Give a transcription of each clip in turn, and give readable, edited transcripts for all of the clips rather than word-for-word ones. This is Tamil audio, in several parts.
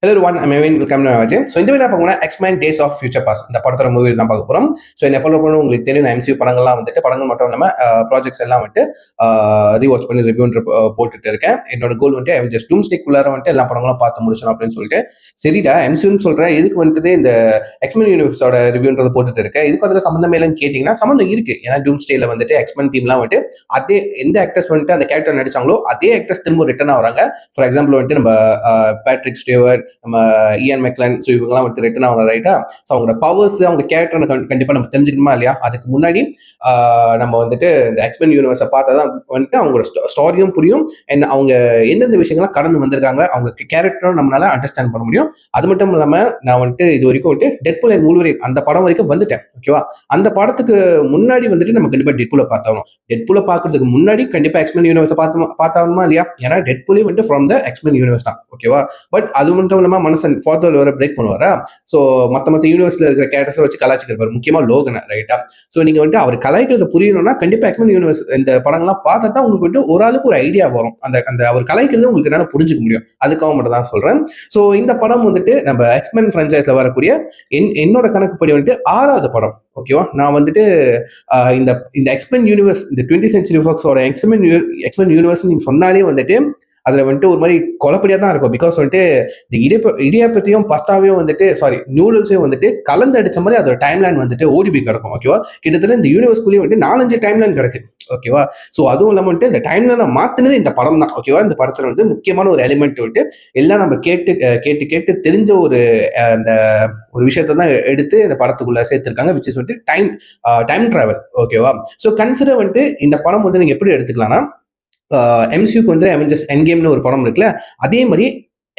ஹலோ ஒன் ஐ வெல்கம் டு ஸோ இந்த மாதிரி பார்க்கணும்னா X Men days of future past இந்த படத்தோட மூவியில் தான் பார்க்க போகிறோம். ஸோ என்ன ஃபாலோ பண்ணணும் உங்களுக்கு தெரியும். எம்சியூ படங்கள்லாம் வந்துட்டு படங்கள் மட்டும் இல்லாமல் ப்ராஜெக்ட்ஸ் எல்லாம் வந்துட்டு ரீவாட்ச் பண்ணி ரிவ்யூன்ற போட்டுட்டு இருக்கேன். என்னோட கோல் வந்துட்டு அவெஞ்சர்ஸ் டூம்ஸ்டேக்குள்ளார வந்துட்டு எல்லா படங்களும் பார்த்து முடிச்சணும் அப்படின்னு சொல்லிட்டு சரிடா எம்சியூன்னு சொல்கிறேன். இதுக்கு வந்துட்டு இந்த எக்ஸ்மென் யூனிவர்ஸோட ரிவ்யூன்றதை போட்டுட்டு இருக்கேன். இதுக்கு அதில் சம்மந்தம் இல்லைன்னு கேட்டிங்கன்னா சம்மந்தம் இருக்கு. ஏன்னா டூம்ஸ்டேல வந்துட்டு எக்ஸ்மென் டீம்லாம் வந்துட்டு அதே எந்த ஆக்டர்ஸ் வந்துட்டு அந்த கேரக்டர் நடிச்சாங்களோ அதே ஆக்டர்ஸ் திரும்ப ரிட்டர்ன் ஆகிறாங்க. ஃபார் எக்ஸாம்பிள் வந்துட்டு நம்ம பேட்ரிக் ஸ்டேவர்ட், நம்ம இயன் மெக்லன், ஸோ இவங்கலாம் வந்துட்டு ரிட்டர்ன் ஆகணும் ரைட்டா. ஸோ அவங்களோட பவர்ஸ் அவங்க கேரக்டர் கண்டிப்பாக நம்ம தெரிஞ்சுக்கணுமா இல்லையா. அதுக்கு முன்னாடி நம்ம வந்துட்டு இந்த எக்ஸ்மென் யூனிவர்ஸை பார்த்தா தான் வந்துட்டு அவங்களோட ஸ்டோரியும் புரியும். அண்ட் அவங்க எந்தெந்த விஷயங்கள்லாம் கடந்து வந்திருக்காங்க அவங்க கேரக்டரும் நம்மளால அண்டர்ஸ்டாண்ட் பண்ண முடியும். அது மட்டும் இல்லாமல் நான் வந்துட்டு இது வரைக்கும் வந்துட்டு டெட்பூல் அண்ட் வூல்வரின் அந்த படம் வரைக்கும் வந்துட்டேன். ஓகேவா. அந்த படத்துக்கு முன்னாடி வந்துட்டு நம்ம கண்டிப்பாக டெட்பூலை பார்த்தாகணும். டெட்பூலை பார்க்கறதுக்கு முன்னாடி கண்டிப்பாக எக்ஸ்மென் யூனிவர்ஸை பார்த்தாகணுமா இல்லையா. ஏன்னா டெட்பூலே வந்துட்டு ஃப்ரம் த எக்ஸ்மென் யூனிவர்ஸ் தான். ஓகேவா. பட் அது மட்டும் இல்லாமல் மனசன் ஃபாதர் வர பிரேக் பண்ணுவாரா. ஸோ மற்ற யூனிவர்ஸ்ல இருக்கிற கேரக்டர்ஸை வச்சு கலாச்சிக்கிறார், முக்கியமாக லோகனை ரைட்டா. ஸோ நீங்க வந்துட்டு அவர் கலாய்க்கிறத புரியணும்னா கண்டிப்பா எக்ஸ்மென் யூனிவர்ஸ் இந்த படங்கள்லாம் பார்த்தா தான் உங்களுக்கு வந்துட்டு ஒரு ஆளுக்கு ஒரு ஐடியா வரும். அந்த அந்த அவர் கலாய்க்கிறது உங்களுக்கு என்னால புரிஞ்சுக்க முடியும். அதுக்காக மட்டும் தான் சொல்றேன். ஸோ இந்த படம் வந்துட்டு நம்ம எக்ஸ்மென் பிரான்சைஸ்ல வரக்கூடிய என்னோட கணக்குப்படி வந்துட்டு 6வது படம். ஓகேவா. நான் வந்துட்டு இந்த இந்த எக்ஸ்மென் யூனிவர்ஸ், இந்த 20th சென்ச்சுரி ஃபாக்ஸோட எக்ஸ்மென் யூனிவர்ஸ் நீங்க சொன்னாலே வந்துட்டு அதுல வந்துட்டு ஒரு மாதிரி குழப்படியா தான் இருக்கும். பிகாஸ் வந்துட்டு இந்த இடியாப்பத்தையும் பஸ்தாவையும் வந்துட்டு நூடுல்ஸையும் வந்துட்டு கலந்து அடிச்ச மாதிரி அதோட டைம் லைன் வந்துட்டு ஓடி போய் கிடக்கும். ஓகேவா. கிட்டத்தட்ட இந்த யூனிவர்ஸ்குள்ளேயே வந்துட்டு 4-5 டைம் லைன் கிடக்கு. ஓகேவா. ஸோ அதுவும் இல்லாமல் வந்துட்டு இந்த டைம் லைனை மாத்தினது இந்த படம் தான். ஓகேவா. இந்த படத்துல வந்து முக்கியமான ஒரு எலிமெண்ட் வந்துட்டு எல்லாம் நம்ம கேட்டு தெரிஞ்ச அந்த ஒரு விஷயத்த தான் எடுத்து இந்த படத்துக்குள்ள சேர்த்திருக்காங்க. விச் இஸ் வந்துட்டு டைம் டிராவல். ஓகேவா. ஸோ கன்சிடர் வந்துட்டு இந்த படம் வந்து நீங்க எப்படி எடுத்துக்கலாம்னா, எம்சியூக்கு வந்து அவெஞ்சர்ஸ் எண்ட் கேம்னு ஒரு படம் இருக்குல்ல, அதே மாதிரி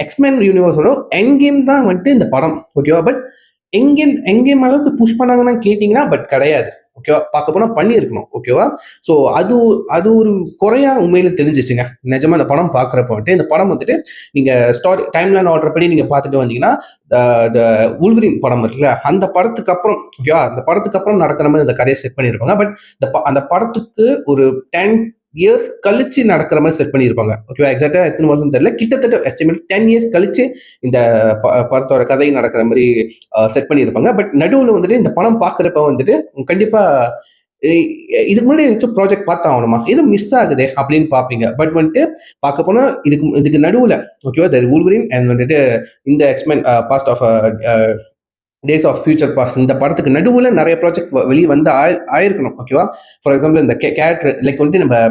எக்ஸ்மென் யூனிவர்ஸோட எண்ட் கேம் தான் வந்துட்டு இந்த படம். ஓகேவா. பட் எண்ட் கேம் அளவுக்கு புஷ் பண்ணாங்கன்னா கேட்டீங்கன்னா பட் கிடையாது. ஓகேவா. பார்க்க போனா பண்ணி இருக்கணும். ஓகேவா. ஸோ அது ஒரு குறையா உண்மையில தெரிஞ்சிச்சுங்க. நிஜமா இந்த படம் பார்க்குறப்ப வந்துட்டு இந்த படம் வந்துட்டு நீங்க ஸ்டோரி டைம் லைன் ஆர்டர் படி நீங்க பார்த்துட்டு வந்தீங்கன்னா வூல்வரின் படம் இருக்குல்ல, அந்த படத்துக்கு அப்புறம் ஓகேவா, அந்த படத்துக்கு அப்புறம் நடக்கிற மாதிரி இந்த கதையை செட் பண்ணியிருப்பாங்க. பட் அந்த படத்துக்கு ஒரு 10 இயர்ஸ் கழிச்சு நடக்கிற மாதிரி செட் பண்ணியிருப்பாங்க. ஓகேவா. எக்ஸாக்டா எத்தனை வருஷம் தெரியல, கிட்டத்தட்ட எஸ்டிமேட் 10 இயர்ஸ் கழிச்சு இந்த படத்தோட கதை நடக்கிற மாதிரி செட் பண்ணியிருப்பாங்க. பட் நடுவில் வந்துட்டு இந்த படம் பார்க்குறப்ப வந்துட்டு கண்டிப்பா இதுக்கு முன்னாடி ஏதாச்சும் ப்ராஜெக்ட் பார்த்தா ஆகணுமா, எதுவும் மிஸ் ஆகுது அப்படின்னு பார்ப்பீங்க. பட் வந்துட்டு பார்க்க போனா இதுக்கு நடுவில் ஓகேவா த வூல்வரின் அண்ட் வந்துட்டு இந்த X Men past of days of future past இந்த படத்துக்கு நடுவில் நிறைய ப்ராஜெக்ட் வெளியே வந்து ஆயிருக்கணும். ஓகேவா. ஃபார் எக்ஸாம்பிள் இந்த கேரக்டர் லைக் வந்துட்டு நம்ம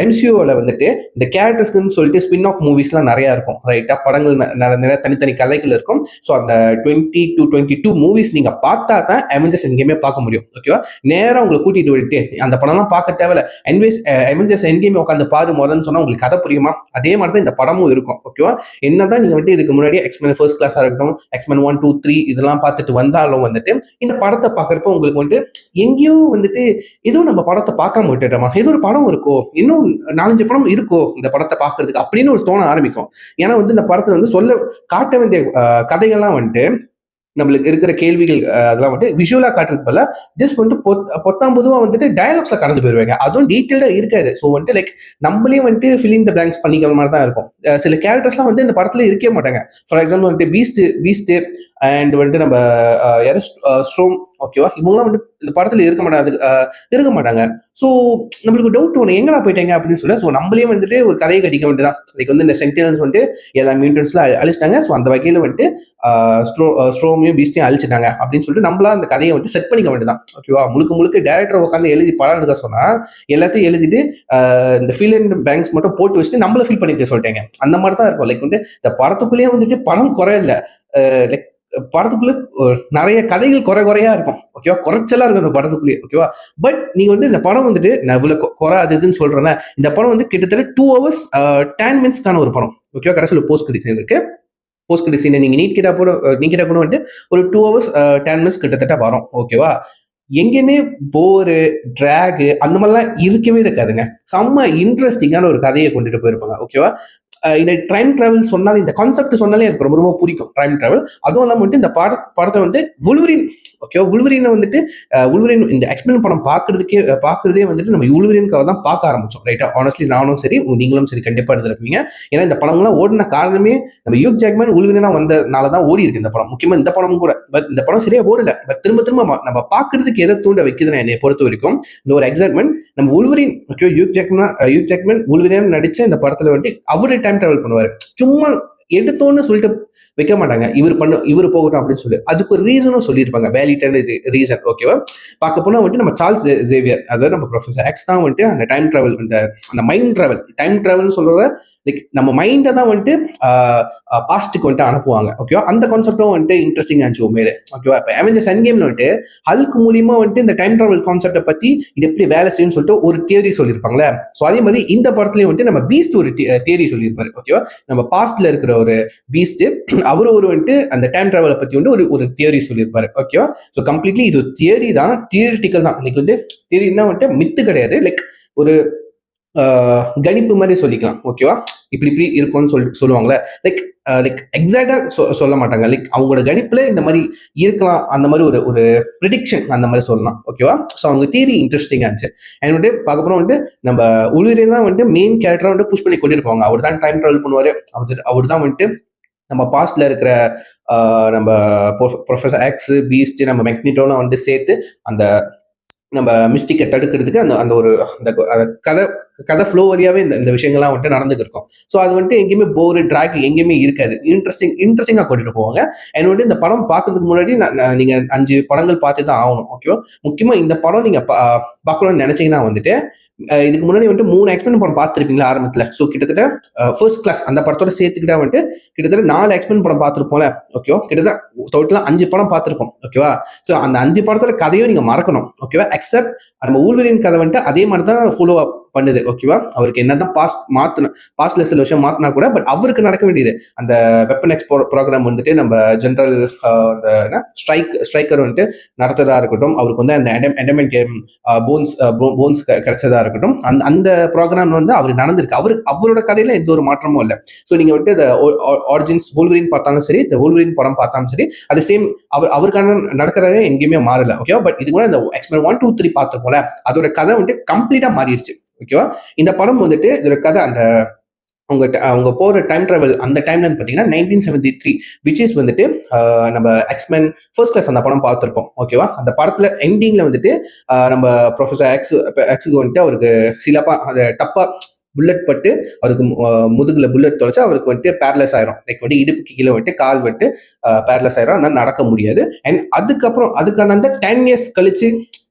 எம்சியூவில் வந்துட்டு இந்த கேரக்டர்ஸ்க்குன்னு சொல்லிட்டு ஸ்பின் ஆஃப் மூவிஸ்லாம் நிறையா இருக்கும் ரைட்டா. படங்கள் நிறைய தனித்தனி கதைகள் இருக்கும். ஸோ அந்த 20 to 22 மூவிஸ் நீங்கள் பார்த்தா தான் அவெஞ்சர்ஸ் எங்கேயுமே பார்க்க முடியும். ஓகேவா. நேராக உங்களை கூட்டிகிட்டு விட்டு அந்த படம்லாம் பார்க்க தேவையில்ல. அவெஞ்சர்ஸ் எங்கேயுமே உட்காந்து பாரு முதல்னு சொன்னால் உங்களுக்கு கதை புரியுமா. அதே மாதிரி தான் இந்த படமும் இருக்கும். ஓகேவா. என்னதான் நீங்கள் வந்துட்டு இதுக்கு முன்னாடி எக்ஸ்மென் ஃபர்ஸ்ட் கிளாஸாக இருக்கட்டும், எக்ஸ்மென் 1, 2, 3 இதெல்லாம் பார்த்துட்டு வந்தாலும் வந்துட்டு இந்த படத்தை பார்க்குறப்ப உங்களுக்கு வந்துட்டு எங்கேயோ வந்துட்டு எதுவும் நம்ம படத்தை பார்க்காம விட்டுட்டோமா, ஏதோ ஒரு படம் இருக்கோ, இன்னும் 4-5 படம் இருக்கோ இந்த படத்தை பார்க்கறதுக்கு அப்படின்னு ஒரு தோண ஆரம்பிக்கும். ஏன்னா வந்து இந்த படத்துல வந்து காட்ட வேண்டிய கதைகள்லாம் வந்துட்டு நம்மளுக்கு இருக்கிற கேள்விகள் அதெல்லாம் வந்துட்டு விஷுவலா காட்டுறது போல ஜஸ்ட் வந்துட்டு பொத்தாம்பதுவா வந்துட்டு டயலாக்ஸ்ல கடந்து போயிருவாங்க. அதுவும் டீட்டெயில்டா இருக்காது. ஸோ வந்துட்டு லைக் நம்மளே வந்துட்டு ஃபில்லிங் த பிளாங்க்ஸ் பண்ணிக்கிற மாதிரி தான் இருக்கும். சில கேரக்டர்ஸ்லாம் வந்து இந்த படத்துல இருக்கவே மாட்டாங்க. ஃபார் எக்ஸாம்பிள் வந்துட்டு பீஸ்ட் அண்ட் வந்துட்டு நம்ம ஸ்ட்ரோம் ஓகேவா, இவங்கலாம் வந்துட்டு இந்த படத்துல இருக்க மாட்டாங்க. ஸோ நம்மளுக்கு டவுட் ஒன்று எங்கடா போயிட்டாங்க அப்படின்னு சொல்ல. ஸோ நம்மளே வந்துட்டு ஒரு கதையை கட்டிக்க வேண்டியதான். லைக் வந்து இந்த சென்டினல்ஸ் வந்துட்டு எல்லா மியூட்டன்ஸ்லாம் அழிச்சிட்டாங்க. ஸோ அந்த வகையில் வந்துட்டு ஸ்ட்ரோமையும் பீஸ்டையும் அழிச்சிட்டாங்க அப்படின்னு சொல்லிட்டு நம்மளா அந்த கதையை வந்துட்டு செட் பண்ணிக்க வேண்டியதான். ஓகேவா. முழுக்க டேரக்டர் உட்காந்து எழுதி படம் எடுக்க சொன்னா எல்லாத்தையும் எழுதிட்டு இந்த ஃபில் அண்ட் பேங்க்ஸ் மட்டும் போட்டு வச்சுட்டு நம்மள ஃபீல் பண்ணிக்க சொல்லிட்டாங்க. அந்த மாதிரி தான் இருக்கும். லைக் வந்து இந்த படத்துக்குள்ளேயே வந்துட்டு படம் குறையில லைக் படத்துக்குள்ள நிறைய கதைகள் குறையா இருக்கும். ஓகேவா. குறைச்சலா இருக்கும் இந்த படத்துக்குள்ளேயே. ஓகேவா. பட் நீங்க வந்து இந்த படம் வந்துட்டு நான் இவ்வளவு குறையாதுன்னு சொல்றேன். இந்த படம் வந்து கிட்டத்தட்ட 2 hours 10 minutes ஒரு படம். ஓகேவா. கடைசியில் போஸ்ட் கிரெடிட் சீன் இருக்கு. போஸ்ட் கிரெடிட் சீன் நீங்க நீக்கிட்டா கூட வந்துட்டு ஒரு 2 hours 10 minutes கிட்டத்தட்ட வரும். ஓகேவா. எங்கேயுமே போரு டிராக் அந்த மாதிரிலாம் இருக்கவே இருக்காதுங்க. செம்ம இன்ட்ரெஸ்டிங்கான ஒரு கதையை கொண்டுட்டு போயிருப்பாங்க. ஓகேவா. இந்த டைம் டிராவல் சொன்னாலே, இந்த கான்செப்ட் சொன்னாலே எனக்கு ரொம்ப ரொம்ப பிடிக்கும் டைம் டிராவல். அதுவும் இல்லாமல் வந்துட்டு இந்த படத்தை வந்து வுல்வரின், ஓகே, வுல்வரினை வந்துட்டு வுல்வரின் இந்த எக்ஸ்மென் படம் பார்க்கறதே வந்துட்டு நம்ம வுல்வரினுக்காக தான் பார்க்க ஆரம்பிச்சோம், ரைட்டா? ஆனஸ்ட்லி நானும் சரி, நீங்களும் சரி கண்டிப்பாக இருந்திருப்பீங்க. ஏன்னா இந்த படங்கள்லாம் ஓடின காரணமே நம்ம ஹியூக் ஜாக்மேன் வுல்வரினா வந்தனால தான் ஓடி இருக்கு இந்த படம். முக்கியமாக இந்த படமும் கூட. பட் இந்த படம் சரியா ஓடல. பட் திரும்ப திரும்ப நம்ம பார்க்கறதுக்கு எதை தூண்ட வைக்குதுன்னு என்னை பொறுத்த வரைக்கும் இந்த ஒரு எக்ஸைட்மெண்ட். நம்ம வுல்வரின், ஓகே, ஹியூக் ஜாக்மேன் வுல்வரின் நடிச்ச இந்த படத்துல வந்துட்டு அவரே டைம் டிராவல் பண்ணுவாரு. சும்மா எடுத்தோன்னு சொல்லிட்டு வைக்க மாட்டாங்க, இவர் போகட்டும் அப்படின்னு சொல்லி. அதுக்கு ஒரு ரீசனும் சொல்லியிருப்பாங்க, வேலிட்டான இது ரீசன், ஓகேவா? பார்க்க போனா வந்துட்டு நம்ம சார்ல்ஸ் சேவியர், அதாவது நம்ம ப்ரொஃபசர் எக்ஸ் தான் வந்துட்டு அந்த டைம் டிராவல், அந்த மைண்ட் டிராவல், டைம் டிராவல்னு சொல்றத லைக் நம்ம மைண்டை தான் வந்துட்டு பாஸ்ட்டுக்கு வந்துட்டு அனுப்புவாங்க, ஓகேவா? அந்த கான்செப்டும் வந்துட்டு இன்ட்ரெஸ்டிங் ஆச்சு உண்மையிலே, ஓகேவா? இப்போ அவெஞ்சர்ஸ் எண்ட் கேம்ல வந்துட்டு ஹல்க் மூலியமா வந்துட்டு இந்த டைம் டிராவல் கான்செப்டை பத்தி இது எப்படி வேலை செய்யும்னு சொல்லிட்டு ஒரு தியரி சொல்லியிருப்பாங்களே. ஸோ அதே மாதிரி இந்த படத்துலயும் வந்துட்டு நம்ம பீஸ்ட் ஒரு தியரி சொல்லியிருப்பாரு, ஓகேவா? நம்ம பாஸ்ட்ல இருக்கிற ஒரு பீஸ்ட், அவரு ஒரு வந்துட்டு அந்த டைம் டிராவலை பத்தி வந்து ஒரு தியரி சொல்லியிருப்பாரு, ஓகேவா? ஸோ கம்ப்ளீட்லி இது தியரி தான், தியரிட்டிக்கல் தான். லைக் வந்து தியரின்னா வந்துட்டு மித்து கிடையாது, லைக் ஒரு கணிப்பு மாதிரி சொல்லிக்கலாம், ஓகேவா? இப்படி இருக்கும்னு சொல்லுவாங்களே, லைக் லைக் எக்ஸாக்டா சொல்ல மாட்டாங்க, லைக் அவங்களோட கணிப்புல இந்த மாதிரி இருக்கலாம், அந்த மாதிரி ஒரு ப்ரிடிக்ஷன் அந்த மாதிரி சொல்லலாம், ஓகேவா? ஸோ அவங்க தியரி இன்ட்ரெஸ்டிங்கா இருந்துச்சு. அண்ட் வந்துட்டு பார்க்கப்புறம் வந்துட்டு நம்ம உள்வீரே தான் வந்துட்டு மெயின் கேரக்டரா வந்து புஷ் பண்ணி கொண்டிருப்பாங்க. அவர் தான் டைம் டிராவல் பண்ணுவாரு, அவர் தான் வந்துட்டு நம்ம பாஸ்ட்ல இருக்கிற நம்ம ப்ரொஃபசர் எக்ஸ், பீஸ்ட், நம்ம மெக்னிட்டோலாம் வந்து சேர்த்து அந்த நம்ம மிஸ்டிக்கை தடுக்கிறதுக்கு அந்த அந்த ஒரு அந்த கதை கதை ஃப்ளோ வழியாவே இந்த விஷயங்கள்லாம் வந்துட்டு நடந்துட்டு இருக்கும். ஸோ அது வந்துட்டு எங்கேயுமே போர் ட்ராக் எங்கேயுமே இருக்காது, இன்ட்ரெஸ்டிங்காக கொண்டுட்டு போவாங்க. அண்ட் வந்துட்டு இந்த படம் பார்க்கறதுக்கு முன்னாடி நீங்க 5 படங்கள் பார்த்து தான் ஆகணும், ஓகேவா? முக்கியமா இந்த படம் நீங்க பார்க்கணும்னு நினைச்சீங்கன்னா வந்துட்டு இதுக்கு முன்னாடி வந்துட்டு 3 எக்ஸ்பென் படம் பார்த்துருப்பீங்களா ஆரம்பத்தில்? ஸோ கிட்டத்தட்ட ஃபர்ஸ்ட் கிளாஸ் அந்த படத்தோட சேர்த்துக்கிட்டா வந்துட்டு கிட்டத்தட்ட 4 எக்ஸ்பென் படம் பார்த்துருப்போம்ல, ஓகேவா? கிட்டத்தட்ட டோட்டலாக 5 படம் பார்த்துருப்போம், ஓகேவா? ஸோ அந்த 5 படத்தோட கதையும் நீங்க மறக்கணும், ஓகேவா? எக்ஸப்ட் நம்ம ஊழ்வரின் கதை வந்துட்டு அதே மாதிரி தான் ஃபாலோ அப் பண்ணுது, ஓகேவா? அவருக்கு என்னதான் பாஸ்ட்ல சில விஷயம் மாத்தினா கூட, பட் அவருக்கு நடக்க வேண்டியது அந்த வெப்பன் எக்ஸ் ப்ரோக்ராம் வந்துட்டு நம்ம ஜெனரல் ஸ்ட்ரைக்கர் வந்துட்டு நடத்ததா இருக்கட்டும், அவருக்கு வந்து அந்த எண்டமெண்ட் கேம் போன்ஸ் கிடைச்சதா இருக்கட்டும், அந்த ப்ரோக்ராம் வந்து அவர் நடந்திருக்கு. அவரோட கதையில எந்த ஒரு மாற்றமும் இல்லை. ஸோ நீங்க வந்துட்டு இந்த ஆரிஜின்ஸ் வூல்வரின் பார்த்தாலும் சரி, இந்த வூல்வரின் படம் பார்த்தாலும் சரி, அது சேம் அவருக்கான நடக்கிறதே எங்கேயுமே மாறல, ஓகேவா? பட் இது கூட இந்த எக்ஸ்பென் 1, 2, 3 பார்த்த போல அதோட கதை வந்துட்டு கம்ப்ளீட்டா மாறிடுச்சு, ஓகேவா? இந்த படம் வந்துட்டு இதோட கதை அந்த அவங்க போற டைம் டிராவல் அந்த டைம்லன்னு பார்த்தீங்கன்னா 1973, விச் இஸ் வந்துட்டு நம்ம எக்ஸ்மென் ஃபர்ஸ்ட் கிளாஸ் அந்த படம் பார்த்துருப்போம், ஓகேவா? அந்த படத்துல எண்டிங்ல வந்துட்டு நம்ம ப்ரொஃபசர் எக்ஸுக்கு வந்துட்டு அவருக்கு சிலப்பா அந்த டப்பா புல்லட் பட்டு அவருக்கு முதுகுல புல்லட் தொலைச்சு அவருக்கு வந்துட்டு பேரலைஸ் ஆயிரும். லைக் வந்து இடுப்புக்கு கீழே வந்துட்டு கால் வந்துட்டு பேரலைஸ் ஆயிரும், அதனால நடக்க முடியாது. அண்ட் அதுக்கப்புறம் அதுக்கான 10 இயர்ஸ் கழிச்சு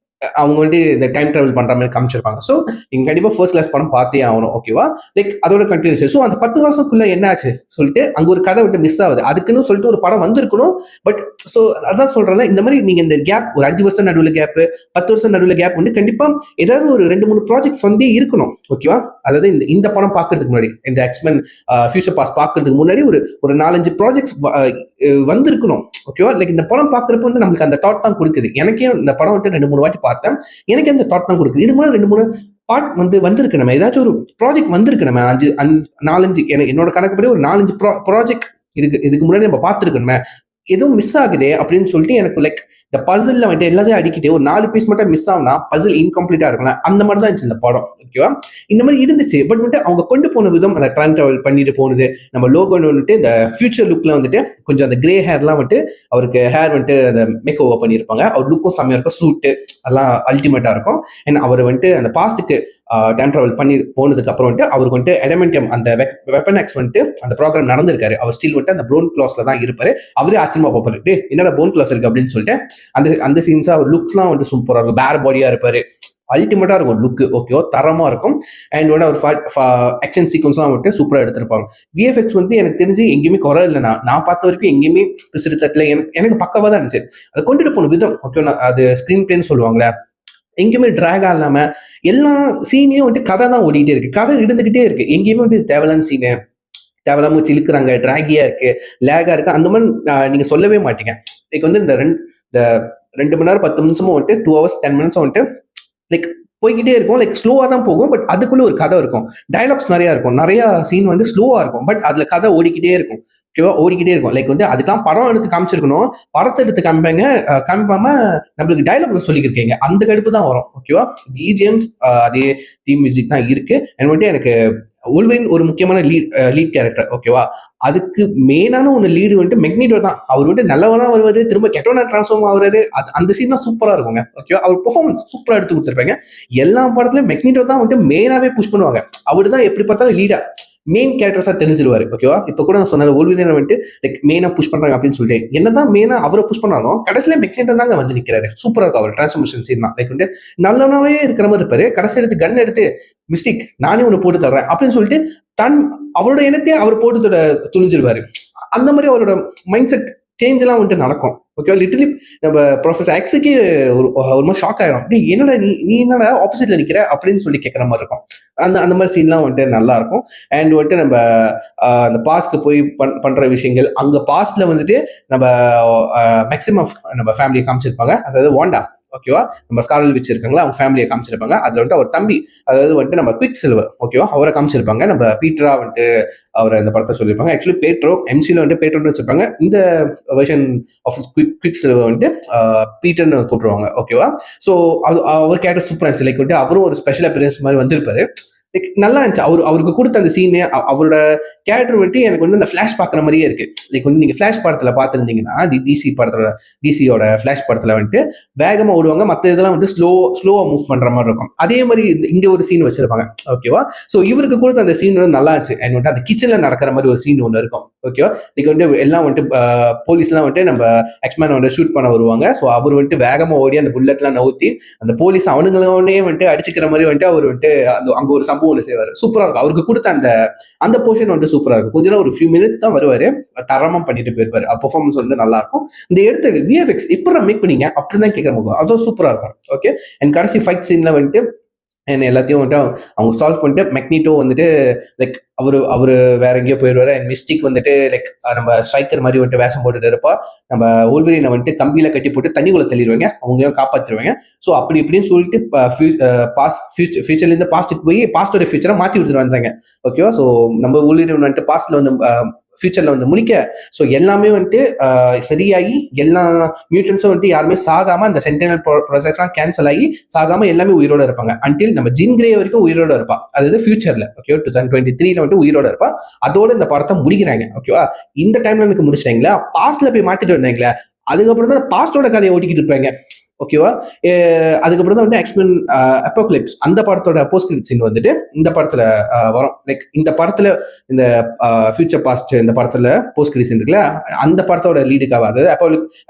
அவங்க வந்து இந்த டைம் டிராவல் பண்ற மாதிரி காமிச்சிருப்பாங்க. ஸோ இங்க கண்டிப்பா ஃபர்ஸ்ட் கிளாஸ் படம் பார்த்தே ஆகணும், ஓகேவா? லைக் அதோட கண்டினியூஸ். ஸோ அந்த 10 வருஷத்துக்குள்ள என்ன ஆச்சு சொல்லிட்டு அங்க ஒரு கதை விட்டு மிஸ் ஆகுது. அதுக்குன்னு சொல்லிட்டு ஒரு படம் வந்திருக்கணும். பட் ஸோ அதான் சொல்றேன், இந்த மாதிரி நீங்க இந்த கேப் ஒரு 5 வருஷம் நடுவில் கேப், 10 வருஷம் நடுவில் கேப் வந்து கண்டிப்பா ஏதாவது ஒரு 2-3 ப்ராஜெக்ட் வந்தே இருக்கணும், ஓகேவா? அதாவது இந்த படம் பார்க்கறதுக்கு முன்னாடி, இந்த எக்ஸ்மென் ஃபியூச்சர் பாஸ் பார்க்கறதுக்கு முன்னாடி ஒரு 4-5 ப்ராஜெக்ட்ஸ் வந்திருக்கணும், ஓகேவா? லைக் இந்த படம் பார்க்கறப்ப வந்து நம்மளுக்கு அந்த தாட் தான் கொடுக்குது. எனக்கே இந்த படம் வந்து 2-3 வாட்டி பார்த்தேன், எனக்கு அந்த தாட் தான் கொடுக்குது. இது மாதிரி 2-3 பார்ட் வந்திருக்கு, நம்ம ஏதாச்சும் ஒரு ப்ராஜெக்ட் வந்திருக்கு, நம்ம 4-5 என்னோட கணக்குப்படி ஒரு 4-5 ப்ராஜெக்ட் இதுக்கு முன்னாடி நம்ம பார்த்துருக்கணுமே, எதுவும் மிஸ் ஆகுதே அப்படின்னு சொல்லிட்டு எனக்கு லைக் இந்த பசில் வந்துட்டு எல்லாத்தையும் அடிக்கிட்டு ஒரு 4 பீஸ் மட்டும் மிஸ் ஆகுனா பசில் இன்கம்ப்ளீட்டா இருக்கலாம், அந்த மாதிரி தான் இருந்துச்சு இந்த படம், ஓகேவா? இந்த மாதிரி இருந்துச்சு. பட் வந்துட்டு அவங்க கொண்டு போன விதம், அந்த டைம் டிராவல் பண்ணிட்டு போனது, நம்ம லோகோன்னு வந்துட்டு இந்த ஃபியூச்சர் லுக்ல வந்துட்டு கொஞ்சம் அந்த கிரே ஹேர்லாம் வந்துட்டு அவருக்கு ஹேர் வந்துட்டு அந்த மேக் ஓவர் பண்ணியிருப்பாங்க. அவர் லுக்கும் செம்மையா இருக்கும், சூட்டு எல்லாம் அல்டிமேட்டா இருக்கும். அண்ட் அவர் வந்துட்டு அந்த பாஸ்ட்டுக்கு டைம் டிராவல் பண்ணி போனதுக்கு அப்புறம் வந்துட்டு அவருக்கு வந்துட்டு எடமெண்டியம் அந்த வெப்பன் எக்ஸ் வந்துட்டு அந்த ப்ரோக்ராம் நடந்திருக்காரு. அவர் ஸ்டில் வந்துட்டு அந்த ப்ரோன் கிளாஸ்ல தான் இருப்பாரு. அவரே ஆச்சரியமா பார்ப்பாரு, என்னடா போன் கிளாஸ் இருக்கு அப்படின்னு சொல்லிட்டு. அந்த சீன்ஸா அவர் லுக்ஸ்லாம் வந்து சூப்பரா இருக்கும், பேர் பாடியா இருப்பாரு, அல்டிமேட்டா இருக்கும் லுக், ஓகேவா? தரமா இருக்கும். அண்ட் வந்து அவர் ஆக்ஷன் சீக்வன்ஸ்லாம் வந்துட்டு சூப்பரா எடுத்திருப்பாங்க. விஎஃப்எக்ஸ் வந்து எனக்கு தெரிஞ்சு எங்கேயுமே குறை இல்லை, நான் பார்த்த வரைக்கும் எங்கேயுமே பிசிறுத்தட்டில் எனக்கு பக்கவா தான் இருந்துச்சு. அதை கொண்டுட்டு போன விதம், ஓகேவா? அது ஸ்கிரீன் பிளேன்னு சொல்லுவாங்களே, எங்கேயுமே டிராகா இல்லாம எல்லா சீன்லயும் வந்துட்டு கதை தான் ஓடிட்டே இருக்கு, கதை இருந்துகிட்டே இருக்கு. எங்கேயுமே வந்து தேவையான சீனு தேவையில்லாம வச்சு இழுக்கிறாங்க, டிராகியா இருக்கு, லேகா இருக்கு, அந்த மாதிரி நீங்க சொல்லவே மாட்டீங்க. லைக் வந்து இந்த 2 மணி நேரம் 10 நிமிஷமும் வந்துட்டு 2 hours 10 minutes வந்துட்டு லைக் போய்கிட்டே இருக்கும். லைக் ஸ்லோவா தான் போகும். பட் அதுக்குள்ள ஒரு கதை இருக்கும். டயலாக்ஸ் நிறைய இருக்கும். நிறைய சீன் வந்து ஸ்லோவா இருக்கும். பட் அதுல கதை ஓடிக்கிட்டே இருக்கும். ஓகேவா? ஓடிக்கிட்டே இருக்கும். லைக் வந்து அதுக்கெல்லாம் படம் எடுத்து காமிச்சிருக்கணும். படத்தை எடுத்து காமிப்பாங்க. காமிப்பாம நம்மளுக்கு டயலாக் சொல்லிக்கிருக்கீங்க. அந்த கடுப்பு தான் வரும். ஓகேவா? பிஜிஎம்ஸ் அதே தீம் மியூசிக் தான் இருக்கு. அண்ட் வந்துட்டு எனக்கு உல்வரின் ஒரு முக்கியமான லீட் கேரக்டர். ஓகேவா? அதுக்கு மெயினான ஒன்று லீடு வந்துட்டு மெக்னிட்டோ தான். அவர் வந்துட்டு நல்லவனா வருவாரு, திரும்ப கெட்டவனா டிரான்ஸ்ஃபார்ம் ஆகுறாரு. அந்த சீன் தான் சூப்பரா இருக்குங்க. ஓகேவா? அவர் பெர்ஃபார்மன்ஸ் சூப்பரா எடுத்து கொடுத்துருப்பாங்க. எல்லா படத்துலயும் மெக்னிட்டோ தான் வந்துட்டு மெயினாவே புஷ் பண்ணுவாங்க. அவரு தான் எப்படி பார்த்தாலும் லீடா மெயின் கேரக்டர்ஸா தெரிஞ்சிருவாரு. ஓகேவா? இப்ப கூட நான் சொன்ன ஒல்வரினை வந்துட்டு லைக் மெயினா புஷ் பண்றாங்க அப்படின்னு சொல்லிட்டு என்னதான் மெயினா அவரை புஷ் பண்ணாலும் கடைசியில மெக்னிட்டோ தாங்க வந்து நிக்கிறாரு. சூப்பரா இருக்கும் அவர் டிரான்ஸ்ஃபர்மேஷன் சீன் தான். லைக் வந்து நல்லவனாவே இருக்கிற மாதிரி இருப்பாரு. கடைசி எடுத்து கன் எடுத்து மிஸ்டேக் நானே ஒன்று போட்டு தர்றேன் அப்படின்னு சொல்லிட்டு தன் அவரோட இனத்தையே அவர் போட்டு துணிஞ்சிருவாரு. அந்த மாதிரி அவரோட மைண்ட் செட் சேஞ்ச் எல்லாம் வந்துட்டு நடக்கும். ஓகேவா? லிட்டரலி நம்ம ப்ரொஃபசர் எக்ஸுக்கு ஒரு மாதிரி ஷாக் ஆயிரும். டேய் என்னடா நீ என்னடா ஆப்போசிட்ல நிக்கிற அப்படின்னு சொல்லி கேட்கற மாதிரி இருக்கும். அந்த மாதிரி சீன்லாம் வந்துட்டு நல்லா இருக்கும். அண்ட் வந்துட்டு நம்ம அந்த பாஸ்ட்க்கு போய் பண்ற விஷயங்கள், அங்க பாஸ்ட்ல வந்துட்டு நம்ம மேக்சிமம் நம்ம ஃபேமிலியை காமிச்சிருப்பாங்க. அதாவது வாண்டா, ஓகேவா? நம்ம ஸ்கார்லெட் விட்ச் இருக்காங்களா, அவங்க ஃபேமிலியை காமிச்சிருப்பாங்க. அதுல வந்துட்டு அவர் தம்பி, அதாவது வந்துட்டு நம்ம குவிக் சில்வர், ஓகேவா, அவரை காமிச்சிருப்பாங்க. நம்ம பீட்டரா வந்துட்டு அவரை இந்த படத்தை சொல்லியிருப்பாங்க. ஆக்சுவலி பேட்ரோ எம்சில வந்துட்டு பேட்ரோன்னு வச்சிருப்பாங்க. இந்த வெர்ஷன் ஆஃப் குவிக் சில்வர் வந்துட்டு பீட்டர்னு கூப்பிடுவாங்க. ஓகேவா? ஸோ அவர் கேரக்டர் சூப்பராக இருந்துச்சு. லைக் வந்துட்டு அவரும் ஒரு ஸ்பெஷல் அப்பியரன்ஸ் மாதிரி வந்திருப்பாரு. லைக் நல்லா இருந்துச்சு. அவருக்கு கொடுத்த அந்த சீனு, அவரோட கேரக்டர் வந்துட்டு எனக்கு வந்து அந்த ஃபிளாஷ் பார்க்குற மாதிரியே இருக்கு. லைக் வந்து நீங்க ஃபிளாஷ் படத்துல பார்த்துருந்தீங்கன்னா, டிசியோட ஃபிளாஷ் படத்துல வந்துட்டு வேகமா ஓடுவாங்க, மற்ற இதெல்லாம் வந்து ஸ்லோவா மூவ் பண்ற மாதிரி இருக்கும். அதே மாதிரி இங்க ஒரு சீன் வச்சிருப்பாங்க. ஓகேவா? ஸோ இவருக்கு கொடுத்த அந்த சீன் வந்து நல்லா இருந்துச்சு. அண்ட் வந்துட்டு அந்த கிச்சன்ல நடக்கிற மாதிரி ஒரு சீன் ஒன்று இருக்கும். ஓகேவா? லைக் வந்துட்டு எல்லாம் வந்துட்டு போலீஸ்லாம் வந்துட்டு நம்ம எக்ஸ்மேன் வந்து ஷூட் பண்ண வருவாங்க. ஸோ அவர் வந்துட்டு வேகமா ஓடி அந்த புல்லட்லாம் நவுத்தி அந்த போலீஸ் அவனுங்களோடனே வந்துட்டு அடிச்சுக்கிற மாதிரி வந்துட்டு அவர் வந்துட்டு அங்க ஒரு சம்பவம் ஒன்று செய்வார். சூப்பரா இருக்கும். அவருக்கு கொடுத்த அந்த போர்ஷன் வந்துட்டு சூப்பரா இருக்கும். கொஞ்ச நேரம் ஒரு ஃபியூ மினிட்ஸ் தான் வருவாரு, தரமா பண்ணிட்டு போயிருப்பாரு. பெர்ஃபார்மன்ஸ் வந்து நல்லா இருக்கும். இந்த எடுத்த விஎஃப்எக்ஸ் எப்படி மேக் பண்ணீங்க அப்படிதான் கேட்கிற முடியும். அதுவும் சூப்பரா இருக்கும். ஓகே. அண்ட் கடைசி ஃபைட் சீன்ல வந்துட்டு எல்லாத்தையும் வந்துட்டு அவங்க சால்வ் பண்ணிட்டு மெக்னிட்டோ வந்துட்டு லைக் அவரு வேற எங்கேயோ போயிடுவாரு. அண்ட் மிஸ்டிக் வந்துட்டு லைக் நம்ம ஸ்ட்ரைக்கர் மாதிரி வந்துட்டு வேஷம் போட்டுட்டு இருப்பா. நம்ம ஊல்வரினை வந்துட்டு கம்பியில கட்டி போட்டு தண்ணிக்குள்ள தள்ளிடுவாங்க, அவங்க காப்பாற்றிடுவாங்க. ஸோ அப்படி இப்படின்னு சொல்லிட்டு ஃபியூச்சர்ல இருந்து பாஸ்ட்டுக்கு போய் பாஸ்டோட ஃபியூச்சரை மாற்றி விட்டுட்டு வந்தாங்க. ஓகேவா? ஸோ நம்ம ஊல்வரின் வந்துட்டு பாஸ்ட்ல வந்து ஃபியூச்சர்ல வந்து முடிக்க ஸோ எல்லாமே வந்துட்டு சரியாகி எல்லா மியூட்டன்ஸும் வந்துட்டு யாருமே சாகாம அந்த சென்டினல் ப்ராஜெக்ட்ஸ்லாம் கேன்சல் ஆகி சாகாம எல்லாமே உயிரோட இருப்பாங்க. அன்டில் நம்ம ஜின் கிரே வரைக்கும் உயிரோட இருப்பா. அதாவது ஃபியூச்சர்ல ஓகே 2023 வந்துட்டு உயிரோட இருப்பா. அதோட இந்த படத்தை முடிக்கிறாங்க. ஓகேவா? இந்த டைம்ல எனக்கு முடிச்சிட்டாங்களா, பாஸ்ட்ல போய் மாத்திட்டு வந்தாங்களே, அதுக்கப்புறம் தான் பாஸ்டோட கதையை ஓட்டிக்கிட்டு இருப்பாங்க. ஓகேவா? அதுக்கப்புறம் தான் வந்து எக்ஸ்மென் அப்போகலிப்ஸ் அந்த படத்தோட போஸ்ட் கிரெடிட் சீன் வந்துட்டு இந்த படத்துல வரும். லைக் இந்த படத்துல இந்த ஃபியூச்சர் பாஸ்ட் இந்த படத்துல போஸ்ட் கிரெடிட் சீன் இருக்குல்ல, அந்த படத்தோட லீடுக்காக, அதாவது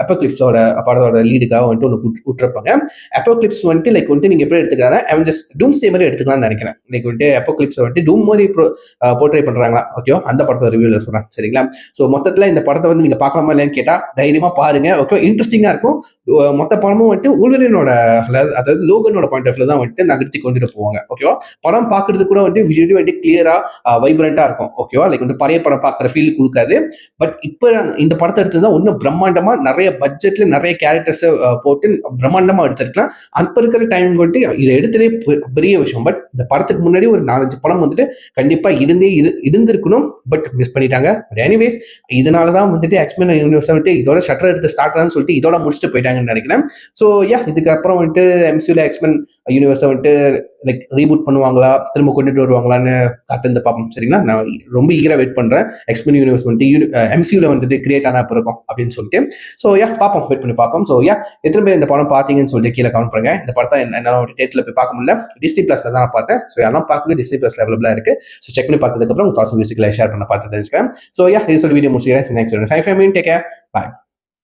அப்போகலிப்ஸோட படத்தோட லீடுக்காக வந்துட்டு ஒன்று விட்டுருப்பாங்க. அப்போகலிப்ஸ் வந்துட்டு லைக் வந்துட்டு நீங்க எப்படி எடுத்துக்கிறாங்க, அவன் ஜஸ்ட் டூம்ஸ்டே மாதிரி எடுத்துக்கலாம்னு நினைக்கிறேன். லைக் வந்துட்டு அப்போகலிப்ஸ் வந்துட்டு டூம் மாதிரி போர்ட்ரே பண்றாங்களா. ஓகேவா? அந்த படத்தோட ரிவ்யூல சொல்றேன். சரிங்களா? ஸோ மொத்தத்துல இந்த படத்தை வந்து நீங்க பார்க்கலாமா இல்லைன்னு கேட்டா தைரியமா பாருங்க. ஓகே, இன்ட்ரெஸ்டிங்கா இருக்கும். மொத்த படமும் வந்துட்டு ஊல்வரினோட அதாவது லோகனோட பாயிண்ட் ஆஃப் வியூல தான் வந்துட்டு நகர்த்தி கொண்டுட்டு போவாங்க. ஓகேவா? படம் பார்க்கறது கூட வந்துட்டு விஜுவலி வந்துட்டு கிளியரா வைப்ரண்டா இருக்கும். ஓகேவா? லைக் வந்து பழைய படம் பார்க்குற ஃபீல் கொடுக்காது. பட் இப்போ இந்த படத்தை எடுத்ததுதான் இன்னும் பிரம்மாண்டமா நிறைய பட்ஜெட்ல நிறைய கேரக்டர்ஸை போட்டு பிரம்மாண்டமா எடுத்திருக்கலாம். அப்ப இருக்கிற டைம் வந்துட்டு இதை எடுத்ததே பெரிய விஷயம். பட் இந்த படத்துக்கு முன்னாடி ஒரு 4-5 படம் வந்துட்டு கண்டிப்பா இருந்திருக்கணும். பட் மிஸ் பண்ணிட்டாங்க. பட் எனிவேஸ் இதனாலதான் வந்துட்டு எக்ஸ்மென் யூனிவர்ஸ் வந்துட்டு இதோட ஷட்டர் எடுத்து ஸ்டார்ட் ஆகுதுன்னு சொல்லிட்டு இதோட முடிச்சுட்டு போயிட்டாங்கன்னு நினைக்கிறேன். ஸோ இதுக்கப்புறம் வந்துட்டு எம்சியூல எக்ஸ்மென் யூனிவர்ஸை வந்துட்டு லைக் ரீபூட் பண்ணுவாங்களா, திரும்ப கொண்டுட்டு வருவாங்களான்னு காத்திருந்து பார்ப்போம். சரிங்களா? நான் ரொம்ப ஈகரா வெயிட் பண்றேன். எக்ஸ்மென் யூனிவர்ஸ் வந்துட்டு எம்சியூல வந்துட்டு கிரியேட் ஆனா இருக்கும் அப்படின்னு சொல்லிட்டு. ஸோ பார்ப்போம், வெயிட் பண்ணி பார்ப்போம். ஸோ எத்தனை பேர் இந்த படம் பார்த்தீங்கன்னு சொல்லிட்டு கீழே கமெண்ட் பண்ணுங்க. இந்த படத்தை என்னால் வந்துட்டு தேட்டரில் போய் பார்க்க முடியல, டிஸ்னி பிளஸ்ல தான் நான் பார்த்தேன். ஸோ எல்லாம் பார்க்கவே டிஸ்னி பிளஸ்ல அவைலபிளா இருக்கு. ஸோ செக் பண்ணி பார்த்ததுக்கப்புறம் உங்க தாட்ஸ் மியூசிக்ல ஷேர் பண்ண பார்த்து தெரிஞ்சுக்கிறேன். ஸோ இது சொல்லி வீடியோ முடிச்சுக்கிறேன். நெக்ஸ்ட் டேக் கேர், பாய்.